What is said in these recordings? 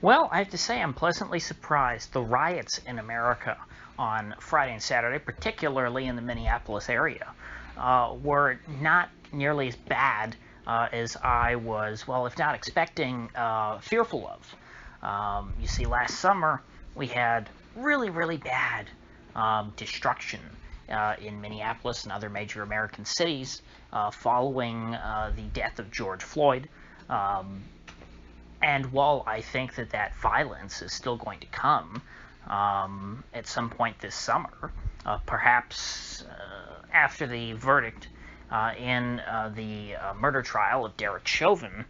Well, I have to say I'm pleasantly surprised. The riots in America on Friday and Saturday, particularly in the Minneapolis area, were not nearly as bad as I was, well, if not expecting, fearful of. You see, last summer we had really, really bad destruction in Minneapolis and other major American cities following the death of George Floyd. And while I think that that violence is still going to come at some point this summer, perhaps after the verdict in the murder trial of Derek Chauvin,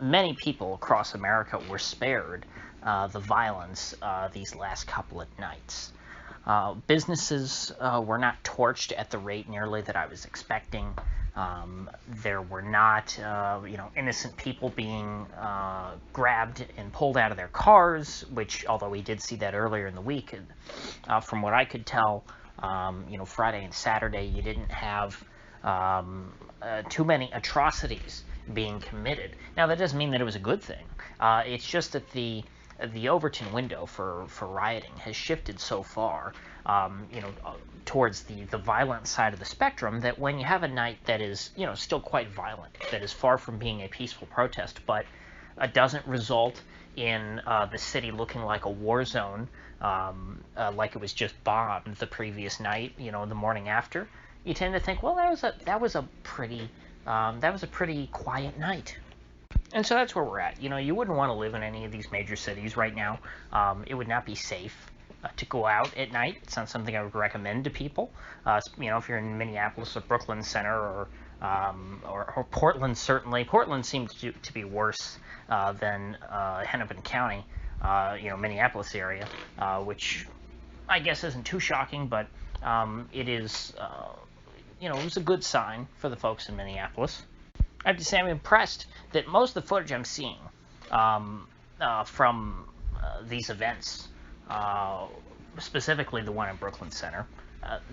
many people across America were spared the violence these last couple of nights. Businesses were not torched at the rate nearly that I was expecting. There were not, innocent people being grabbed and pulled out of their cars, which, although we did see that earlier in the week, from what I could tell, Friday and Saturday, you didn't have too many atrocities being committed. Now, that doesn't mean that it was a good thing. It's just that the Overton window for rioting has shifted so far, towards the violent side of the spectrum, that when you have a night that is, still quite violent, that is far from being a peaceful protest, but doesn't result in the city looking like a war zone, like it was just bombed the previous night, the morning after, you tend to think, well, that was a pretty quiet night. And so that's where we're at. You wouldn't want to live in any of these major cities right now. It would not be safe to go out at night. It's not something I would recommend to people. If you're in Minneapolis or Brooklyn Center or Portland, certainly. Portland seems to be worse than Hennepin County, Minneapolis area, which I guess isn't too shocking, but it is, it was a good sign for the folks in Minneapolis. I have to say I'm impressed that most of the footage I'm seeing from these events, specifically the one in Brooklyn Center,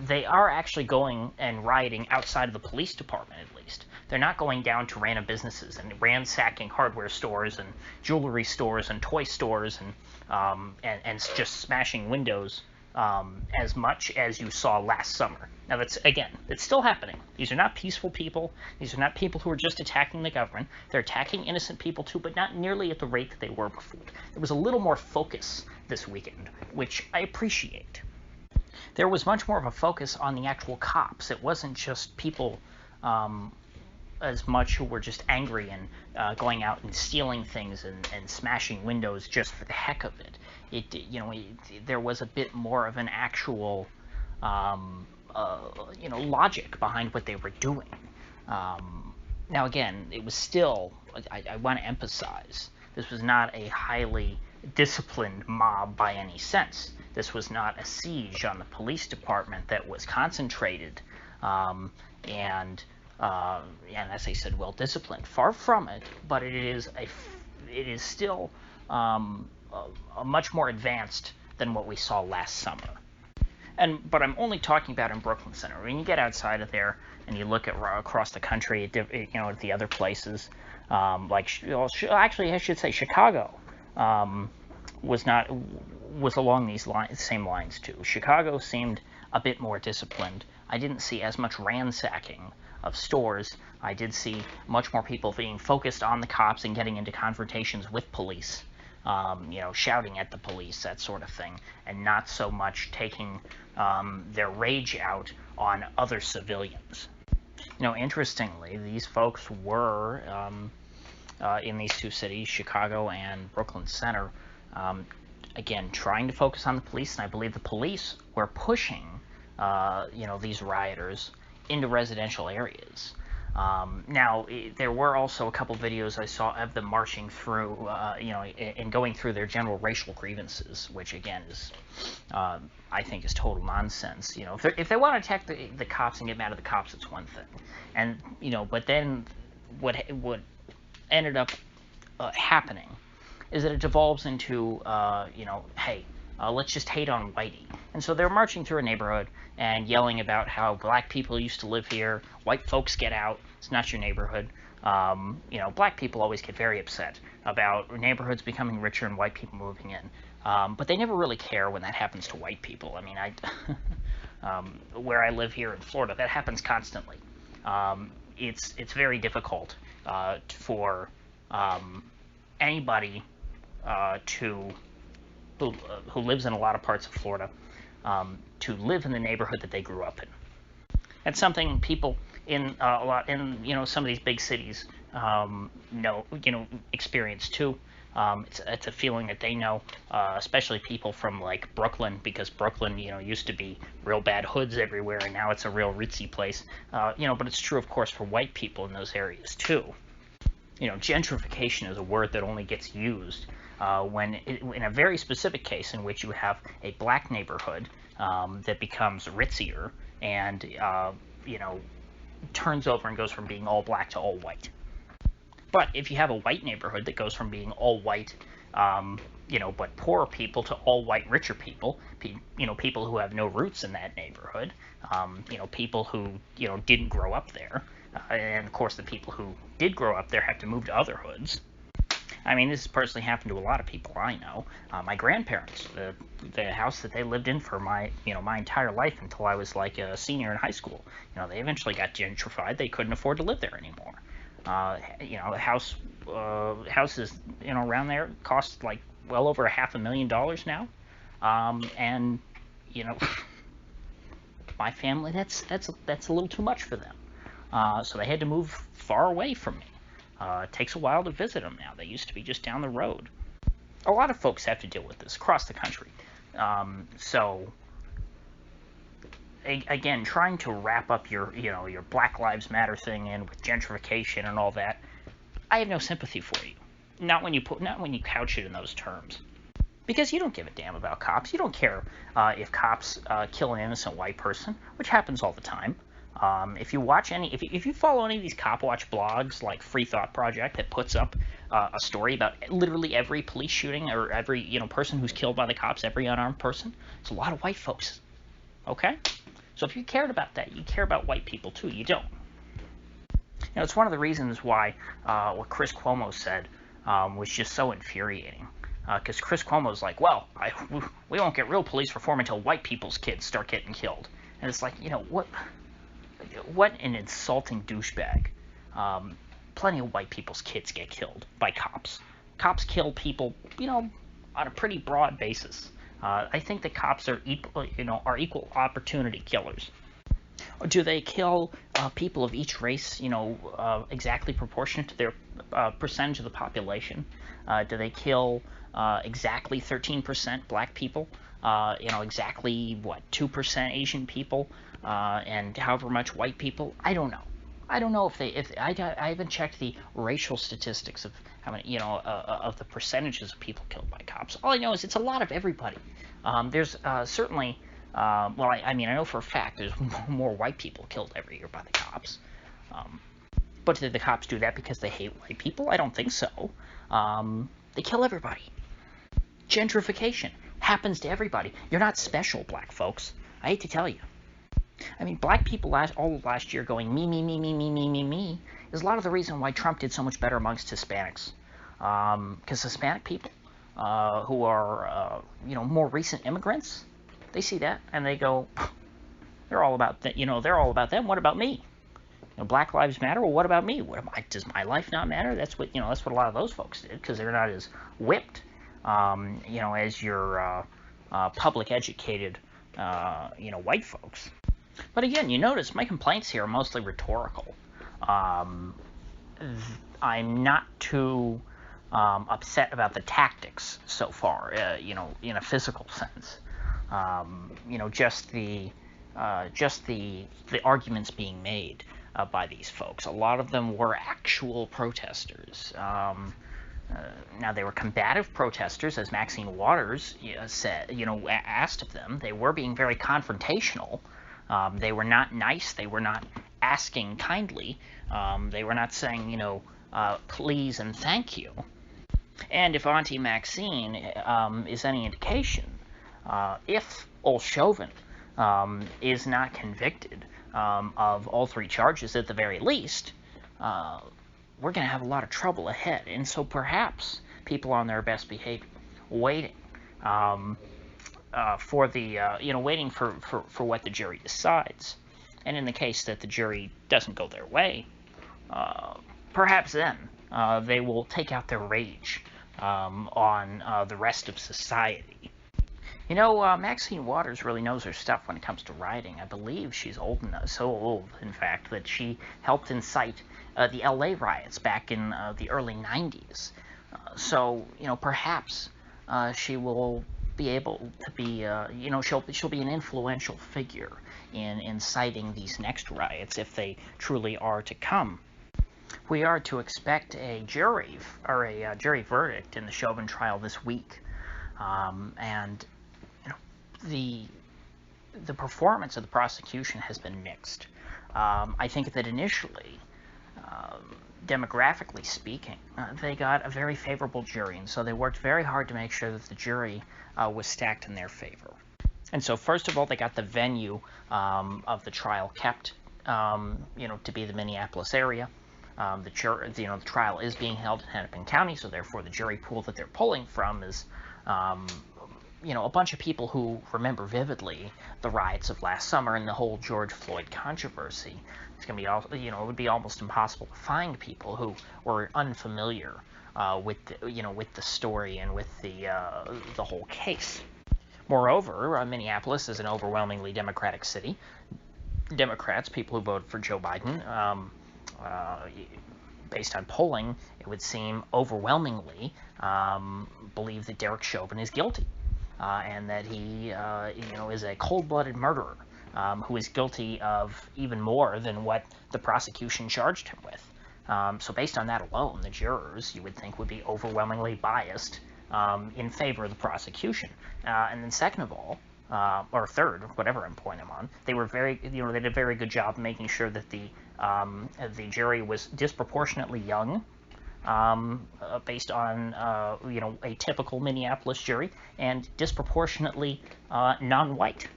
they are actually going and rioting outside of the police department, at least. They're not going down to random businesses and ransacking hardware stores and jewelry stores and toy stores and just smashing windows as much as you saw last summer. Now, it's still happening. These are not peaceful people. These are not people who are just attacking the government. They're attacking innocent people too, but not nearly at the rate that they were before. There was a little more focus this weekend, which I appreciate. There was much more of a focus on the actual cops. It wasn't just people as much who were just angry and going out and stealing things and smashing windows just for the heck of it. There was a bit more of an actual, logic behind what they were doing. Now, again, it was still, I want to emphasize, this was not a highly disciplined mob by any sense. This was not a siege on the police department that was concentrated and as I said, well disciplined. Far from it, but it is still a much more advanced than what we saw last summer. But I'm only talking about in Brooklyn Center. When you get outside of there and you look at across the country, at the other places, actually I should say Chicago was along these same lines too. Chicago seemed a bit more disciplined. I didn't see as much ransacking of stores. I did see much more people being focused on the cops and getting into confrontations with police, shouting at the police, that sort of thing, and not so much taking their rage out on other civilians. Interestingly, these folks were in these two cities, Chicago and Brooklyn Center, again, trying to focus on the police, and I believe the police were pushing, these rioters into residential areas. Now, there were also a couple videos I saw of them marching through, and going through their general racial grievances, which again is, I think, is total nonsense. If they want to attack the cops and get mad at the cops, it's one thing, and but then what ended up happening is that it devolves into, hey, let's just hate on Whitey. And so they're marching through a neighborhood and yelling about how black people used to live here, white folks get out, it's not your neighborhood, Black people always get very upset about neighborhoods becoming richer and white people moving in, but they never really care when that happens to white people. I mean, where I live here in Florida, that happens constantly. It's very difficult for anybody who lives in a lot of parts of Florida to live in the neighborhood that they grew up in. That's something people in some of these big cities experience too. It's a feeling that they know, especially people from like Brooklyn, because Brooklyn used to be real bad hoods everywhere, and now it's a real ritzy place. But it's true, of course, for white people in those areas too. Gentrification is a word that only gets used in a very specific case in which you have a black neighborhood that becomes ritzier and turns over and goes from being all black to all white. But if you have a white neighborhood that goes from being all white, but poorer people, to all white richer people, people who have no roots in that neighborhood, people who didn't grow up there, and of course the people who did grow up there have to move to other hoods. I mean, this has personally happened to a lot of people I know. My grandparents, the house that they lived in for my entire life until I was like a senior in high school, they eventually got gentrified. They couldn't afford to live there anymore. Houses, around there cost like well over $500,000 now. And my family, that's a little too much for them. So they had to move far away from me. It takes a while to visit them now. They used to be just down the road. A lot of folks have to deal with this across the country. Again, trying to wrap up your Black Lives Matter thing in with gentrification and all that, I have no sympathy for you. Not when you couch it in those terms. Because you don't give a damn about cops. You don't care if cops kill an innocent white person, which happens all the time. If you follow any of these cop watch blogs like Free Thought Project that puts up a story about literally every police shooting or every person who's killed by the cops, every unarmed person, it's a lot of white folks. Okay? So if you cared about that, you care about white people too. You don't. It's one of the reasons why what Chris Cuomo said was just so infuriating. Because Chris Cuomo's like, well, we won't get real police reform until white people's kids start getting killed. And it's like, what an insulting douchebag. Plenty of white people's kids get killed by cops. Cops kill people, on a pretty broad basis. I think that cops are equal opportunity killers. Or do they kill people of each race, exactly proportionate to their percentage of the population? Do they kill exactly 13% black people? Exactly 2% Asian people, and however much white people? I don't know. I don't know I haven't checked the racial statistics of how many, of the percentages of people killed by cops. All I know is it's a lot of everybody. There's certainly, I know for a fact there's more white people killed every year by the cops. But did the cops do that because they hate white people? I don't think so. They kill everybody. Gentrification happens to everybody. You're not special, black folks. I hate to tell you. I mean, black people all of last year going me is a lot of the reason why Trump did so much better amongst Hispanics. Because Hispanic people who are, more recent immigrants, they see that and they go, they're all about that. They're all about them. What about me? Black Lives Matter. Well, what about me? Does my life not matter? That's what a lot of those folks did because they're not as whipped, as your public educated, white folks. But again, you notice my complaints here are mostly rhetorical. I'm not too upset about the tactics so far, in a physical sense. Just the arguments being made by these folks. A lot of them were actual protesters. Now, they were combative protesters, as Maxine Waters said, asked of them. They were being very confrontational. They were not nice. They were not asking kindly. They were not saying, please and thank you. And if Auntie Maxine is any indication, if old Chauvin is not convicted of all three charges at the very least, we're going to have a lot of trouble ahead. And so perhaps people on their best behavior, waiting for the, waiting for what the jury decides. And in the case that the jury doesn't go their way, perhaps then they will take out their rage on the rest of society. Maxine Waters really knows her stuff when it comes to rioting. I believe she's old enough, so old, in fact, that she helped incite the LA riots back in the early 90s. So, perhaps she will be able to be, she'll be an influential figure in inciting these next riots if they truly are to come. We are to expect a jury verdict in the Chauvin trial this week, and the performance of the prosecution has been mixed. I think that initially, demographically speaking, they got a very favorable jury, and so they worked very hard to make sure that the jury was stacked in their favor. And so, first of all, they got the venue of the trial kept, to be the Minneapolis area. The trial is being held in Hennepin County, so therefore the jury pool that they're pulling from is, a bunch of people who remember vividly the riots of last summer and the whole George Floyd controversy. It's going to be, it would be almost impossible to find people who were unfamiliar with the story and with the whole case. Moreover, Minneapolis is an overwhelmingly Democratic city. Democrats, people who voted for Joe Biden, based on polling, it would seem overwhelmingly believe that Derek Chauvin is guilty, and that he, is a cold-blooded murderer who is guilty of even more than what the prosecution charged him with. So based on that alone, the jurors, you would think, would be overwhelmingly biased in favor of the prosecution. And then second of all, or third, whatever point I'm on, they were they did a very good job making sure that the jury was disproportionately young, based on a typical Minneapolis jury, and disproportionately non-white.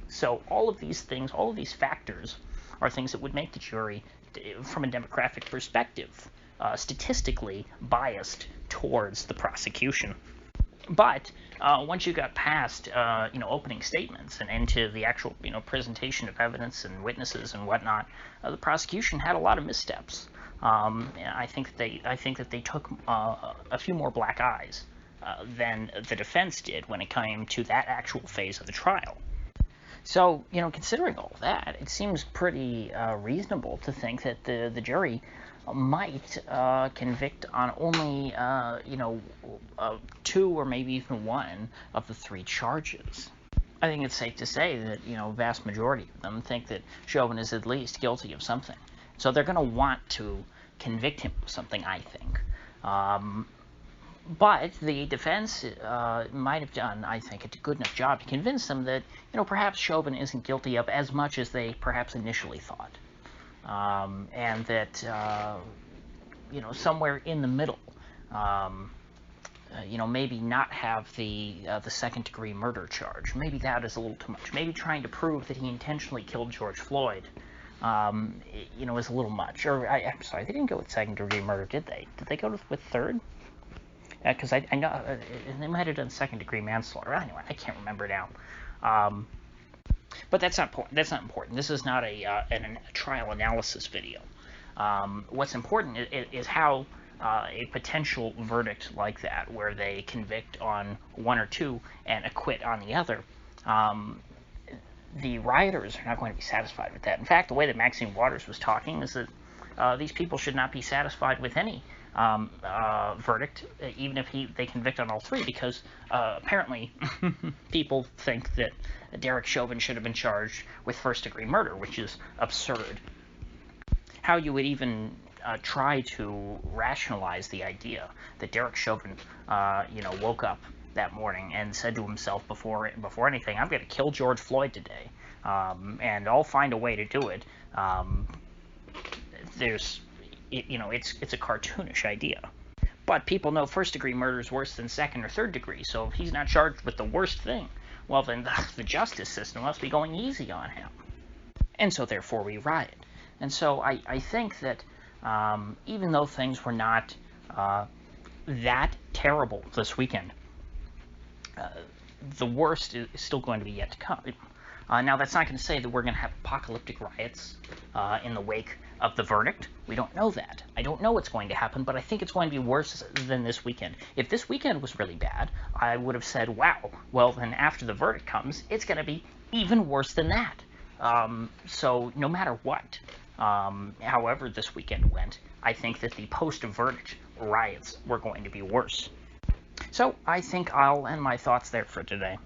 So all of these things, all of these factors, are things that would make the jury, from a demographic perspective, statistically biased towards the prosecution. But once you got past opening statements and into the actual presentation of evidence and witnesses and whatnot, the prosecution had a lot of missteps. I think that they took a few more black eyes than the defense did when it came to that actual phase of the trial. So, considering all that, it seems pretty reasonable to think that the jury might convict on only, two or maybe even one of the three charges. I think it's safe to say that, vast majority of them think that Chauvin is at least guilty of something. So they're going to want to convict him of something, I think. But the defense might have done, I think, a good enough job to convince them that, perhaps Chauvin isn't guilty of as much as they perhaps initially thought. And that, somewhere in the middle, maybe not have the second-degree murder charge. Maybe that is a little too much. Maybe trying to prove that he intentionally killed George Floyd, is a little much. Or, I'm sorry, they didn't go with second-degree murder, did they? Did they go with third? Because I know they might have done second-degree manslaughter. Anyway, I can't remember now. But that's not important. That's not important. This is not a trial analysis video. What's important is how a potential verdict like that, where they convict on one or two and acquit on the other, the rioters are not going to be satisfied with that. In fact, the way that Maxine Waters was talking is that these people should not be satisfied with any verdict, even if they convict on all three, because apparently people think that Derek Chauvin should have been charged with first-degree murder, which is absurd. How you would even try to rationalize the idea that Derek Chauvin, woke up that morning and said to himself before anything, I'm going to kill George Floyd today, and I'll find a way to do it. It's a cartoonish idea. But people know first-degree murder is worse than second or third degree, so if he's not charged with the worst thing, well, then the justice system must be going easy on him. And so, therefore, we riot. And so I think that even though things were not that terrible this weekend. The worst is still going to be yet to come. Now, that's not going to say that we're going to have apocalyptic riots in the wake of the verdict. We don't know that. I don't know what's going to happen, but I think it's going to be worse than this weekend. If this weekend was really bad, I would have said, wow, well, then after the verdict comes, it's going to be even worse than that. So no matter what, however this weekend went, I think that the post-verdict riots were going to be worse. So I think I'll end my thoughts there for today.